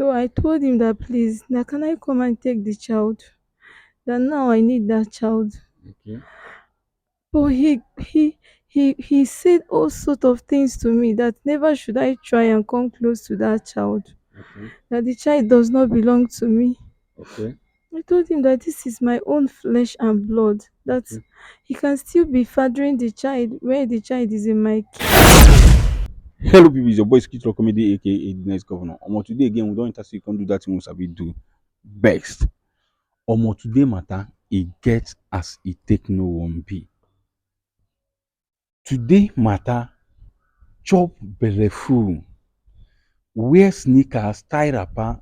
So I told him that please, now can I come and take the child? That now I need that child. Okay. But he said all sort of things to me that never should I try and come close to that child. Okay. That the child does not belong to me. Okay. I told him that this is my own flesh and blood. That Okay. he can still be fathering the child where the child is in my care. Hello, people. It's your boy Skitro Comedy, aka the next governor. Today again, we don't intercede. You can do that. You sabi do best. Today matter. It gets as it take no one be. Today matter. Chop belleful. Wear sneakers, tie wrapper,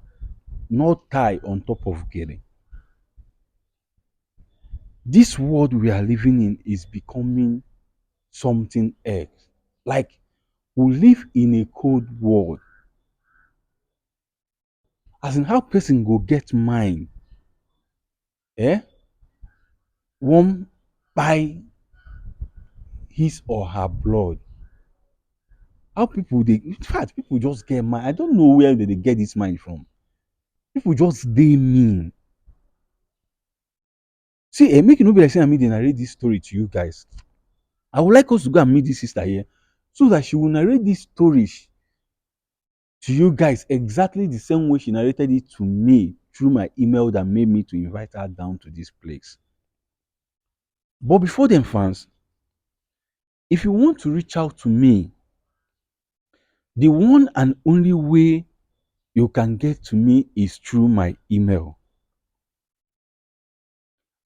not tie on top of gele. This world we are living in is becoming something else. Like we live in a cold world. As in how person go get mind, eh? One by his or her blood. How people they in fact people just get mind. I don't know where they get this mind from. People just they mean. See, make you no be like saying I mean they narrate this story to you guys. I would like us to go and meet this sister here so that she will narrate this story to you guys exactly the same way she narrated it to me through my email that made me to invite her down to this place. But before them fans, if you want to reach out to me, the one and only way you can get to me is through my email.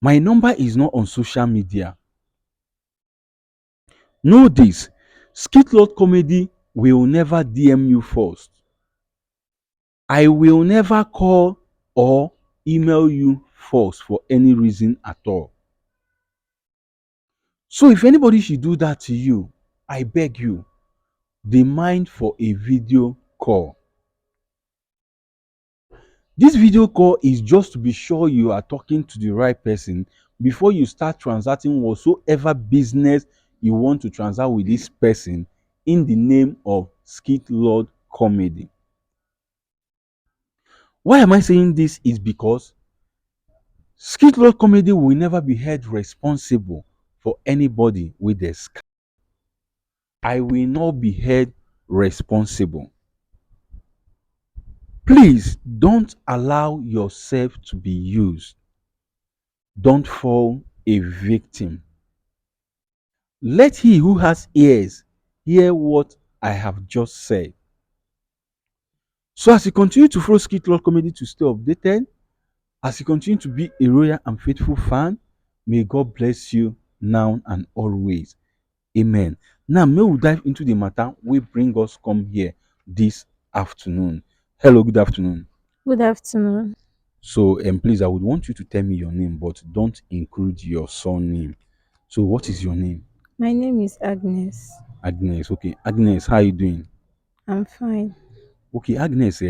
My number is not on social media. Know this, Skitlord Comedy will never DM you first. I will never call or email you first for any reason at all. So if anybody should do that to you, I beg you, demand for a video call. This video call is just to be sure you are talking to the right person before you start transacting whatsoever business you want to transact with this person in the name of Skit Lord Comedy. Why am I saying this? Is because Skit Lord Comedy will never be held responsible for anybody with a scam. I will not be held responsible. Please don't allow yourself to be used. Don't fall a victim. Let he who has ears hear what I have just said. So as you continue to follow Skit Lord Comedy to stay updated, as you continue to be a loyal and faithful fan, may God bless you now and always. Amen. Now may we dive into the matter we bring us come here this afternoon. Hello, good afternoon. Good afternoon. So please I would want you to tell me your name, but don't include your surname. So what is your name? My name is Agnes. Agnes. Okay, Agnes, how are you doing? I'm fine. Okay, Agnes,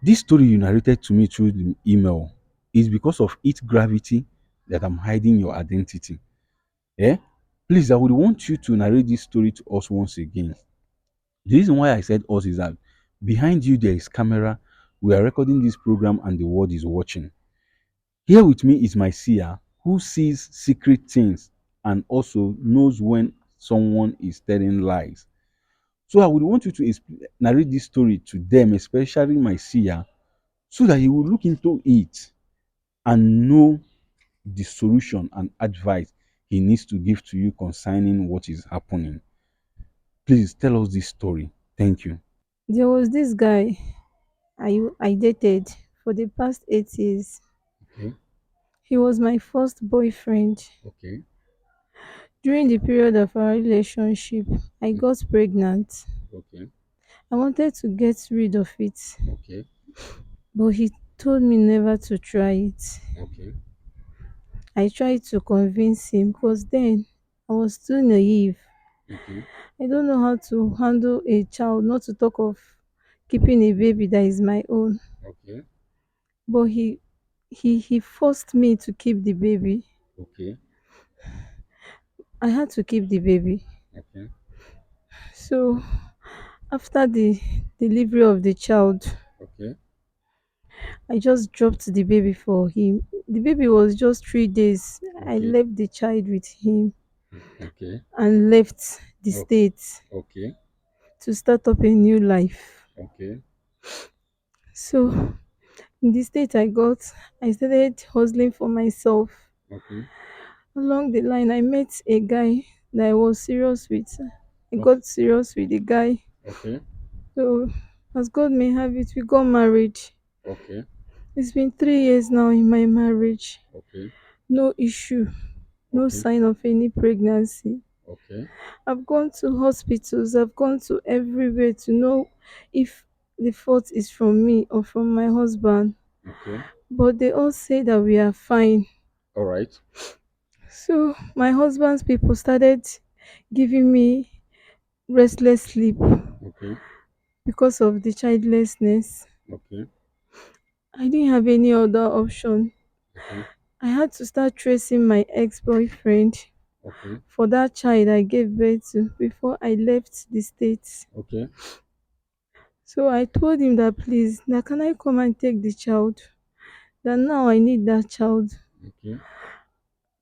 this story you narrated to me through the email is because of its gravity that I'm hiding your identity. Eh? Please, I would want you to narrate this story to us once again. The reason why I said us is that behind you there is camera. We are recording this program and the world is watching. Here with me is my seer who sees secret things and also knows when someone is telling lies. So I would want you to narrate this story to them, especially my seer, so that he will look into it and know the solution and advice he needs to give to you concerning what is happening. Please tell us this story. Thank you. There was this guy I dated for the past 8 years. Okay. He was my first boyfriend. Okay. During the period of our relationship, I got pregnant. Okay. I wanted to get rid of it, Okay. but he told me never to try it. Okay. I tried to convince him because then I was too naive. Okay. I don't know how to handle a child, not to talk of keeping a baby that is my own. Okay. But he forced me to keep the baby. Okay. I had to keep the baby. Okay. So after the delivery of the child, Okay. I just dropped the baby for him. The baby was just 3 days. I Okay. left the child with him Okay. and left the Oh, state okay. to start up a new life. Okay. So in the state I started hustling for myself. Okay. Along the line, I met a guy that I was serious with. I Okay. got serious with the guy. Okay. So, as God may have it, we got married. Okay. It's been 3 years now in my marriage. Okay. No issue, no Okay. sign of any pregnancy. Okay. I've gone to hospitals, I've gone to everywhere to know if the fault is from me or from my husband. Okay. But they all say that we are fine. All right. So, my husband's people started giving me restless sleep Okay. because of the childlessness. Okay. I didn't have any other option. Okay. I had to start tracing my ex-boyfriend Okay. for that child I gave birth to before I left the States. Okay. So I told him that please, now can I come and take the child? That now I need that child. Okay.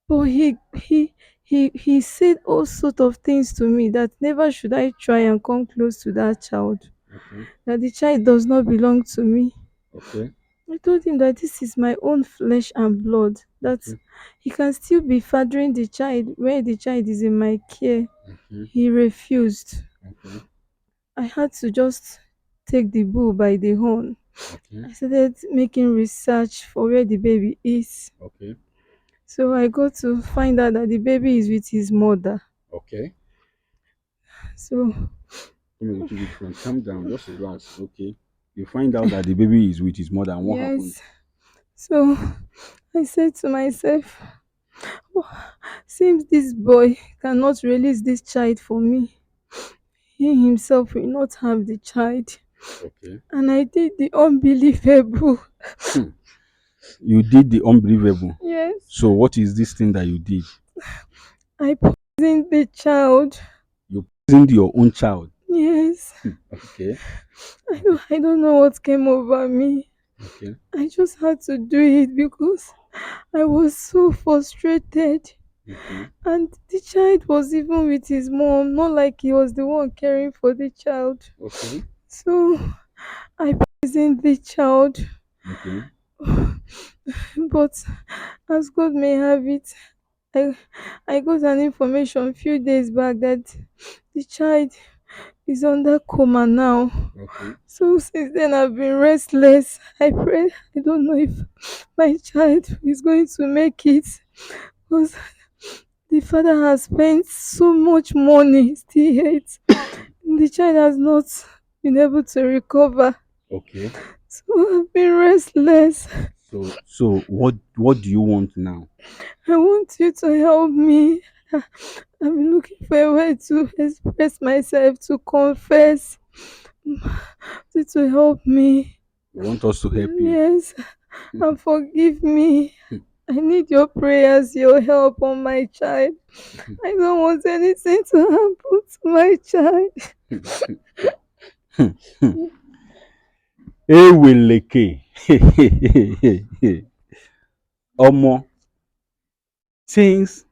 But he said all sort of things to me that never should I try and come close to that child. Okay. That the child does not belong to me. Okay. I told him that this is my own flesh and blood, that Okay. he can still be fathering the child where the child is in my care. Okay. He refused. Okay. I had to just take the bull by the horn. Okay. I started making research for where the baby is. Okay. So I got to find out that the baby is with his mother. Okay. So Come a little bit front. Calm down. Just relax. Okay. You find out that the baby is with his mother, and what happened? yes. So I said to myself, "Oh, since this boy cannot release this child for me, he himself will not have the child." Okay. And I did the unbelievable. Hmm. You did the unbelievable. Yes. So what is this thing that you did? I poisoned the child. You poisoned your own child. Yes. Okay. I don't know what came over me. Okay. I just had to do it because I was so frustrated. Okay. And the child was even with his mom, not like he was the one caring for the child. Okay. So I poisoned the child. Okay. But as God may have it, I, I got an information a few days back that the child is under coma now. Okay. So since then I've been restless. I pray I don't know if my child is going to make it because the father has spent so much money still yet. The child has not been able to recover. Okay. So I've been restless. So what do you want now? I want you to help me. I'm looking for a way to express myself, to confess, to help me. You want us to help you? Yes, and forgive me. I need your prayers, your help on my child. I don't want anything to happen to my child. Eweleke. Omo, things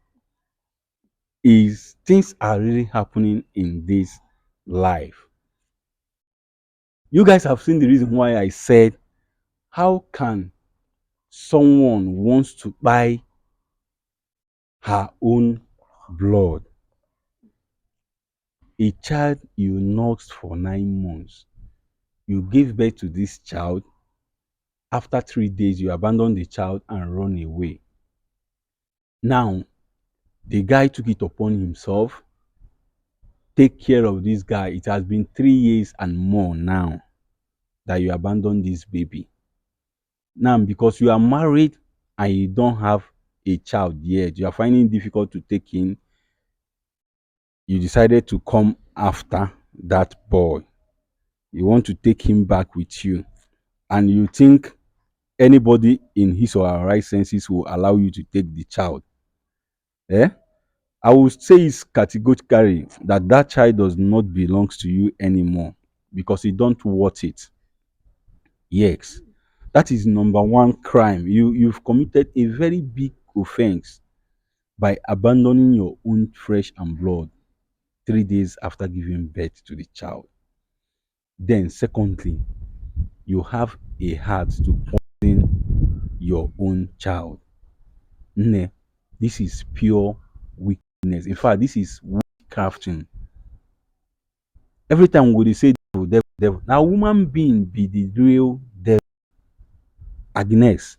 things are really happening in this life. You guys have seen the reason why I said, how can someone wants to buy her own blood? A child you nursed for 9 months. You gave birth to this child. After 3 days, you abandon the child and run away. Now, the guy took it upon himself, take care of this guy. It has been 3 years and more now that you abandoned this baby. Now, because you are married and you don't have a child yet, you are finding it difficult to take in, you decided to come after that boy. You want to take him back with you, and you think anybody in his or her right senses will allow you to take the child. Eh? I will say it's categorically that that child does not belong to you anymore because you don't want it. Yes. That is number one crime. You've committed a very big offense by abandoning your own flesh and blood 3 days after giving birth to the child. Then, secondly, you have a heart to poison your own child. Ne, this is pure wickedness. In fact, this is witchcrafting. Every time we dey say devil, devil, devil. Now, human being be the real devil. Agnes,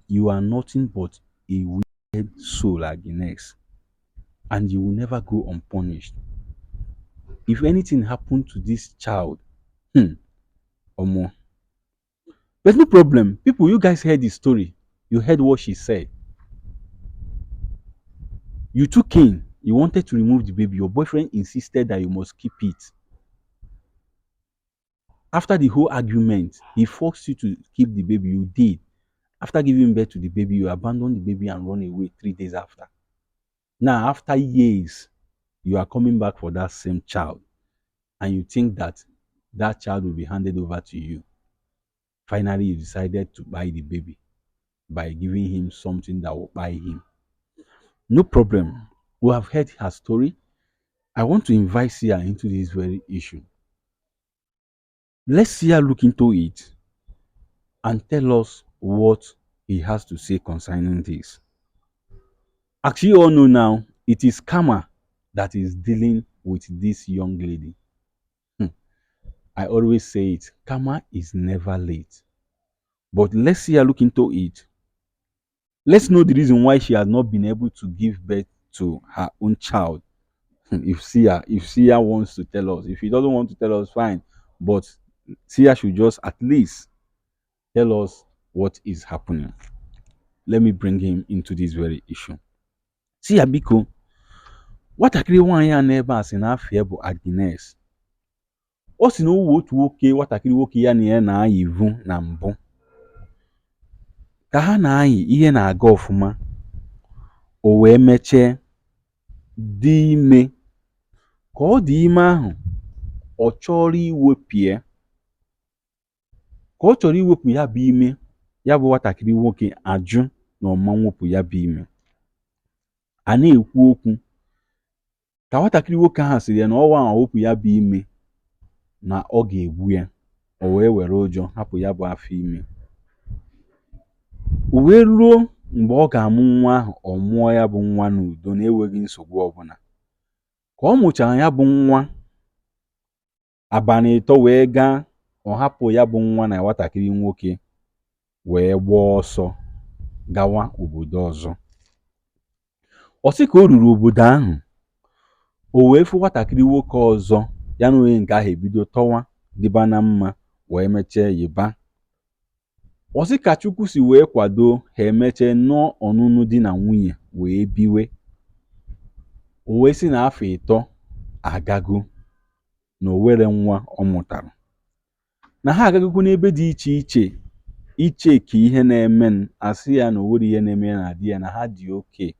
you are nothing but a wicked soul, Agnes, and you will never go unpunished. If anything happened to this child, omo. There's no problem. People, you guys heard the story. You heard what she said. You took in. You wanted to remove the baby. Your boyfriend insisted that you must keep it. After the whole argument, he forced you to keep the baby. You did. After giving birth to the baby, you abandoned the baby and run away 3 days after. Now, after years, you are coming back for that same child, and you think that that child will be handed over to you. Finally, you decided to buy the baby by giving him something that will buy him. No problem. We have heard her story. I want to invite Sia into this very issue. Let's see her look into it and tell us what he has to say concerning this. As you all know now, it is karma that is dealing with this young lady. I always say it, karma is never late. But let's see her look into it. Let's know the reason why she has not been able to give birth to her own child. If Sia wants to tell us, if he doesn't want to tell us, fine. But Sia should just at least tell us what is happening. Let me bring him into this very issue. Sia biko, nwatakịrị nwaanyị a n'ebe a sị na afọ ya bụ Agnes. Ọ sị na o wu otu nwoke, nwatakịrị nwoke ya na ya na-ayị ivu na mbụ. Ka ha na-ayị ihe na-aga ọfụma, o wee mechie dị ime. Ka ọ dị ime ahụ, ọ chọrọ iwepụ ya. Ka ọ chọrọ iwepụ ya bụ ime, ya bụ nwatakịrị nwoke ajụ na ọma mwepụ ya bụ ime. A na-ekwu okwu ka nwatakịrị nwoke ahụ sịrị ya na ọnwa ahụ wepụ ya bụ ime na ọ ga-egbu ya. O wee were ụjọ hapụ ya bụ afọ ime. O wee ruo mgbe ọ ga-amụ nwa ahụ, ọ mụọ ya bụ nwa n'udo na-enweghị nsogbu ọbụla. Ka ọ mụchara ya bụ nwa, abalị ịtọ wee gaa, ọ hapụ ya bụ nwa na nwatakịrị nwoke wee gbaa ọsọ gawa obodo ọzọ. Ọ sị ka o ruru obodo ahụ, o wee fụ nwatakịrị nwoke ọzọ ya na onye nke ahụ ebido tọwa dịba na mma wee mechie yịba. Ọ sị ka Chukwu si wee kwado ha emechie nụọ ọnụnụ di na nwunye wee biwe. O wee sị na afọ ịtọ agago na o were nwa ọ mụtara. Na ha agagokwu n'ebe dị iche iche iche ka ihe na-eme, asị ya na o nwere ihe na-eme ya na di ya, na ha dị oke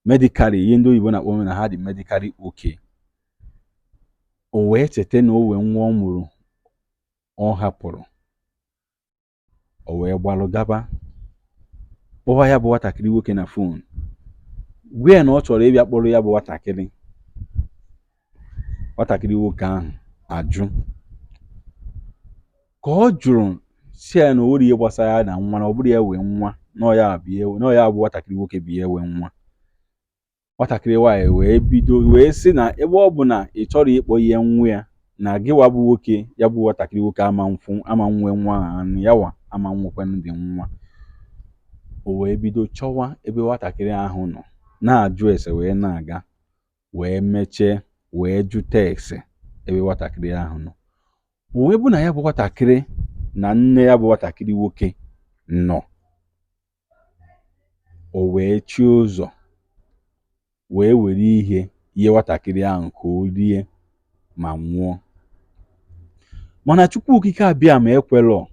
medically, ihe ndị oyibo na-akpọ na ha dị medically oke. O wee cheta na o wee nwa ọ mụrụ ọ hapụrụ. O wee gbalụ gaba kpọwa ya bụ nwatakịrị nwoke na fon, gwa ya na ọ chọrọ ịbịa kpọrọ ya bụ nwatakịrị. Nwatakịrị nwoke ahụ ajụ. Ka ọ jụrụ si ya na o nwere ihe gbasara ya na nwa, na ọ bụrụ ya wee nwa, na ọ ya bụ nwatakịrị nwoke bụ ya wee nwa. Nwatakịrị nwaanyị wee bido wee sị na ebe ọ bụ na ị chọrọ ịkpọ ihe nwa ya, na gịwa bụ nwoke, ya bụ nwatakịrị nwoke ama nwe nwa ahụ, yawa ama nwekwanụ dị nwa. O wee bido chọwa ebe nwatakịrị ahụ nọ, na-ajụ ese wee na-aga, wee mechie wee jụta ese ebe nwatakịrị ahụ nọ. O wee bụ na ya bụ nwatakịrị na nne ya bụ nwatakịrị nwoke nọ. O wee chie ụzọ wee were ihe nwatakịrị ahụ ka o rie ma nwụọ. Mana Chukwu okike abịa ma ekwelọ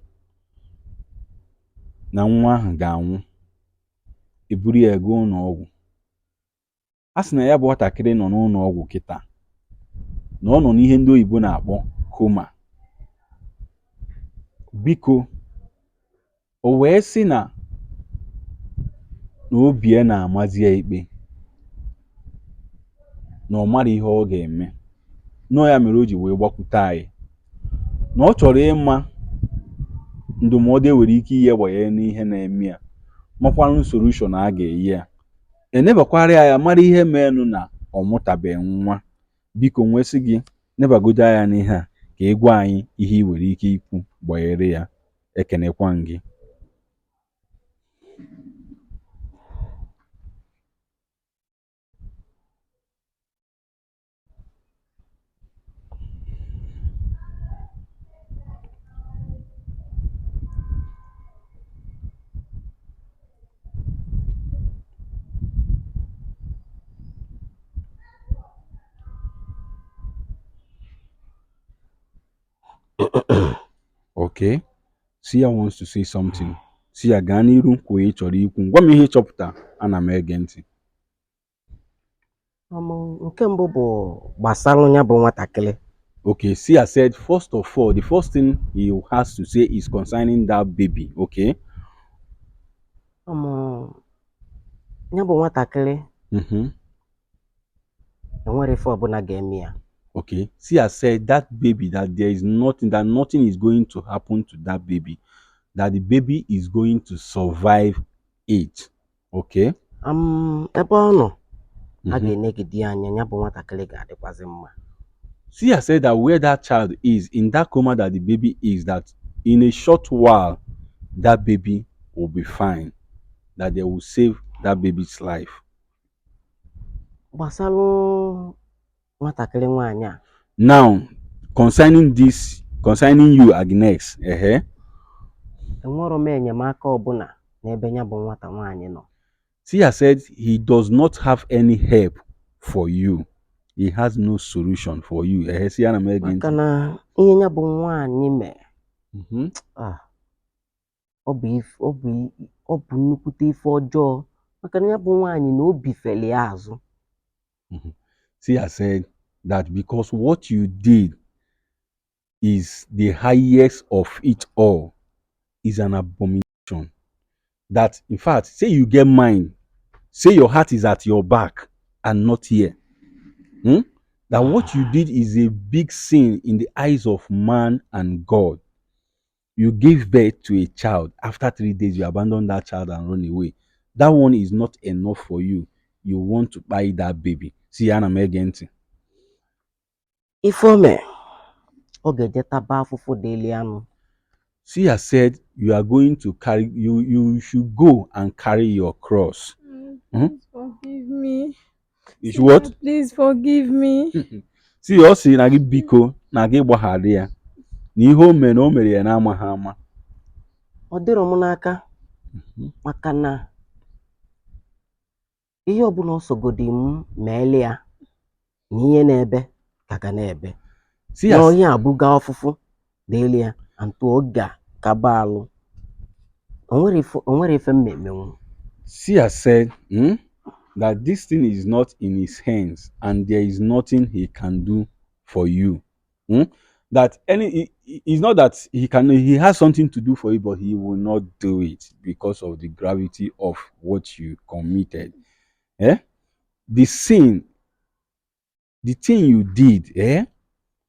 na nwa ahụ ga-anwụ. Eburu ya gaa ụlọ ọgwụ. A sị na ya bụ nwatakịrị nọ n'ụlọ ọgwụ kịta, na ọ nọ n'ihe ndị oyibo na-akpọ koma. biko o wee sị na obi ya na-amazi ya ikpe na ọ mara ihe ọ ga-eme nọọ ya mere o ji wee gbakwute anyị na ọ chọrọ ịma ndụmọdụ e nwere ike inye gbanyere n'ihe na-eme ya makwanụ solushon a ga-enye ya enebakwara ya mara ihe meenụ na ọ mụtabeghị nwa biko nwesị gị nebagodo anya n'ihe a ka ị gwa anyị ihe ị nwere ike ikwu gbanyere ya. Ekenekwa m gị. Okay, Sia wants to say something. Sia gaa n'iru kwuo ị chọrọ ikwu. Gwa m ihe ị chọpụta, ana m ege ntị. Nke mbụ bụ gbasara ya bụ nwatakịrị. Okay, Sia said first of all, the first thing he has to say is concerning that baby. Okay. Ya bụ nwatakịrị Mm-hmm. enwere ife ọbụla ga-eme ya. Okay, Sia said that baby, that there is nothing, that nothing is going to happen to that baby, that the baby is going to survive it. Okay. Ebe ọ nọ a ga-enegide anya ya bụ nwatakịrị ga-adịkwazị mma. Sia said that where that child is, in that coma that the baby is, that in a short while that baby will be fine, that they will save that baby's life. Gbasara nwatakịrị nwaanyị a. Now, concerning you, Agnes, enwero m enyemaka ọbụla n'ebe ya bụ nwata nwaanyị nọ. Sia said he does not have any help for you. He has no solution for you. Maka na ihe ya bụ nwaanyị mere, ọ bụ nnukwute ife ọjọọ maka na ya bụ nwaanyị na obi fere ya azụ. Sia said that because what you did is the highest of it all, is an abomination. That in fact, say you get mind, say your heart is at your back and not here. That what you did is a big sin in the eyes of man and God. You gave birth to a child. After 3 days, you abandon that child and run away. That one is not enough for you. You want to buy that baby. See, Anna Megan. Ifome, ọ ga-eje taba afụfụ deli anụ. Sia said you are going to carry, you should go and carry your cross. Please forgive me. You should what? Please forgive me. See, ọ sị na gị biko na gị gbaghara ya na ihe o mere ya na-amaghị ama. Ọ dịrọ m n'aka maka na ihe ọbụla ọ sogodi m meele ya na ihe na-ebe ka ga na-ebe. Na onye abụga ọfụfụ deli ya antụ oge kaba alụ. O nwere ife mmemenwu. Sia said that this thing is not in his hands and there is nothing he can do for you. That it's not that he has something to do for you, but he will not do it because of the gravity of what you committed. The sin, the thing you did,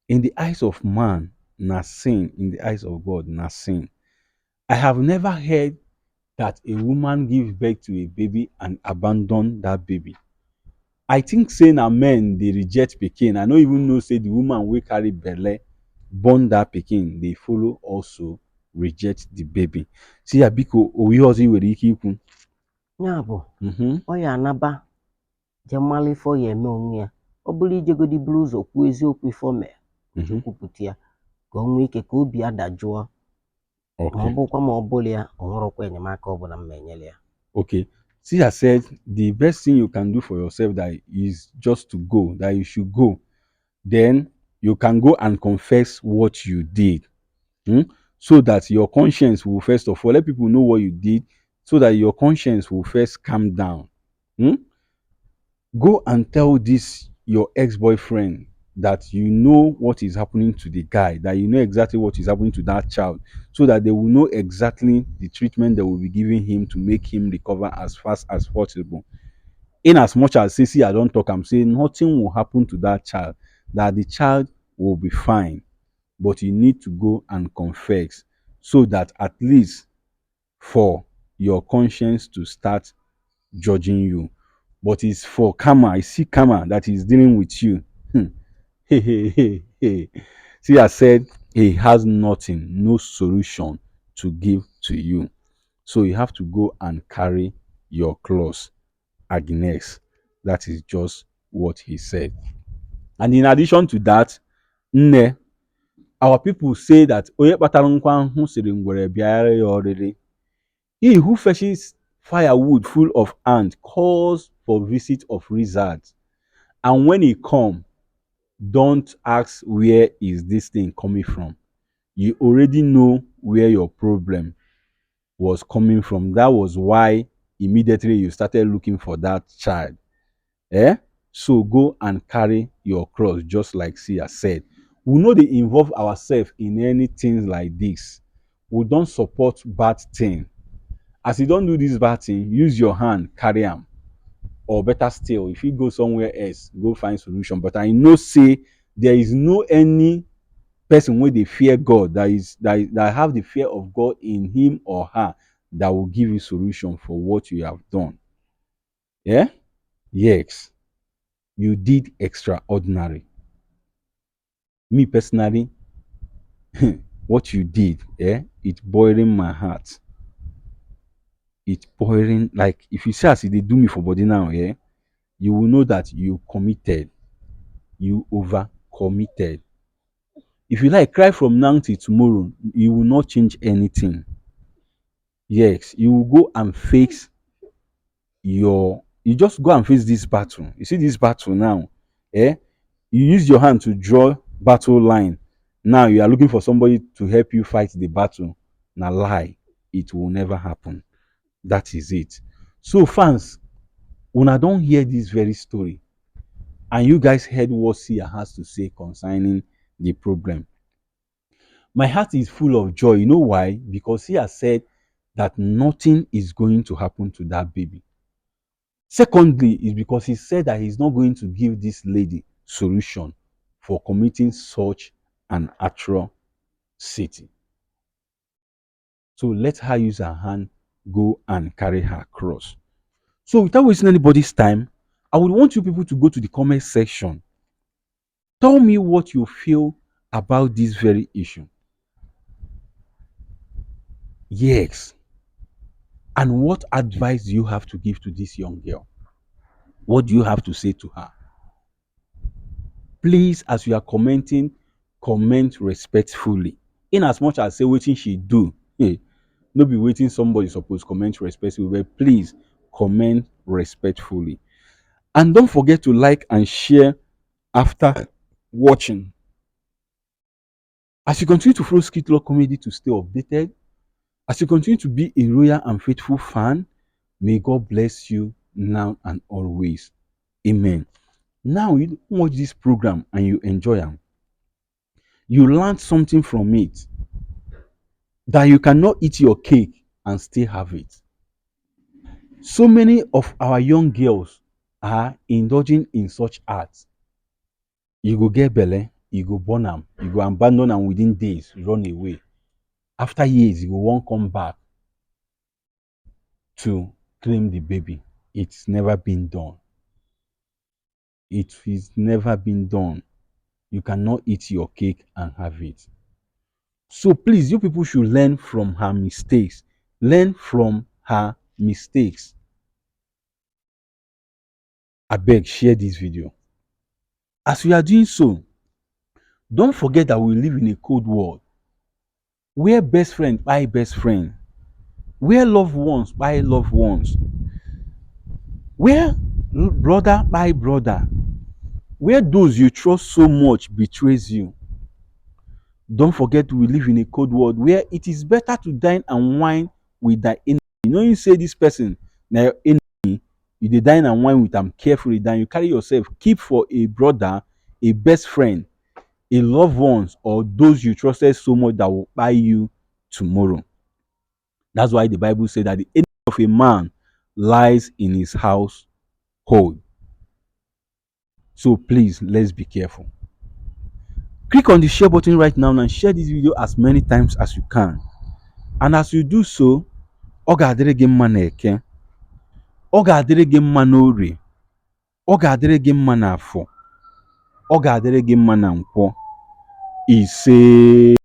in the eyes of man, na sin. In the eyes of God, na sin. I have never heard that a woman give birth to a baby and abandon that baby. I think say na men they reject pikin. I no even know say the woman wey carry belle born that pikin, they follow also reject the baby. See abiko oyi ọzọ nwere ike ikwu. Ya bụ, ọ ya anaba je mmalụ ife ọ ya eme onwe ya. Ọ bụrụ ijegodi buru ụzọ kwuo eziokwu ife o mere, kwupụta ya ka o nwee ike ka obi adajụọ. Ma ọ bụkwa ma ọ bụrụ ya, ọ nwerọkwa enyemaka ọbụla m enyere ya. Okay. Sia said the best thing you can do for yourself that is just to go, that you should go. Then you can go and confess what you did. So that your conscience will first of all let people know what you did, so that your conscience will first calm down. Go and tell this your ex-boyfriend that you know what is happening to the guy, that you know exactly what is happening to that child, so that they will know exactly the treatment they will be giving him to make him recover as fast as possible. In as much as say, I don't talk, I'm saying nothing will happen to that child, that the child will be fine. But you need to go and confess, so that at least for your conscience to start judging you. But it's for karma. I see karma that is dealing with you. Hmm. Hey, hey, hey, hey. See, I said he has nothing, no solution to give to you. So you have to go and carry your cross. Agnes. That is just what he said. And in addition to that, nne, our people say that onye kpatara nkwa ahụ sịrị ngwere bịara ya ọrịrị. He who fetches firewood full of ants calls for visit of lizards. And when he come, don't ask where is this thing coming from. You already know where your problem was coming from. That was why immediately you started looking for that child. Eh? So go and carry your cross, just like Sia said. We know they involve ourselves in anything like this. We don't support bad thing. As you don't do this bad thing, use your hand, carry them. Or better still, if you go somewhere else, go find solution. But I know say there is no any person where they fear God, that have the fear of God in him or her, that will give you solution for what you have done. Yeah? Yes. You did extraordinary. Me personally, what you did, it's boiling my heart. It's boiling, like if you say as they do me for body now, you will know that you committed, you over committed. If you like cry from now till tomorrow, you will not change anything. Yes, you will go and face you just go and face this battle. You see this battle now, you use your hand to draw battle line. Now you are looking for somebody to help you fight the battle. Now lie, it will never happen. That is it. So fans, when I don't hear this very story, and you guys heard what Sia has to say concerning the problem, my heart is full of joy. You know why? Because Sia said that nothing is going to happen to that baby. Secondly, is because he said that he's not going to give this lady solution for committing such an atrocity. So let her use her hand, go and carry her cross. So without wasting anybody's time, I would want you people to go to the comment section. Tell me what you feel about this very issue. Yes. And what advice do you have to give to this young girl? What do you have to say to her? Please, as you are commenting, comment respectfully. In as much as say wetin she do, no be wetin somebody suppose comment respectfully, but please comment respectfully. And don't forget to like and share after watching. As you continue to follow Skit Law Comedy to stay updated, as you continue to be a loyal and faithful fan, may God bless you now and always. Amen. Now you watch this program and you enjoy them. You learn something from it, that you cannot eat your cake and still have it. So many of our young girls are indulging in such acts. You go get belle, you go born am, you go abandon am within days, run away. After years, you go wan come back to claim the baby. It's never been done. It is never been done. You cannot eat your cake and have it. So please, you people should learn from her mistakes. Learn from her mistakes. Abeg, share this video. As we are doing so, don't forget that we live in a cold world where best friend buy best friend, where loved ones buy loved ones, where brother buy brother, where those you trust so much betrays you. Don't forget we live in a cold world where it is better to dine and wine with thy enemy. You know, you say this person na your enemy, you dey dine and wine with am carefully, than you carry yourself keep for a brother, a best friend, a loved ones, or those you trusted so much that will buy you tomorrow. That's why the Bible said that the enemy of a man lies in his household. So please, let's be careful. Click on the share button right now and share this video as many times as you can. And as you do so, ọ ga-adịrị gị mma n'Eke, ọ ga-adịrị gị mma n'Orie, ọ ga-adịrị gị mma n'Afọ, ọ ga-adịrị gị mma na Nkwọ. Ise.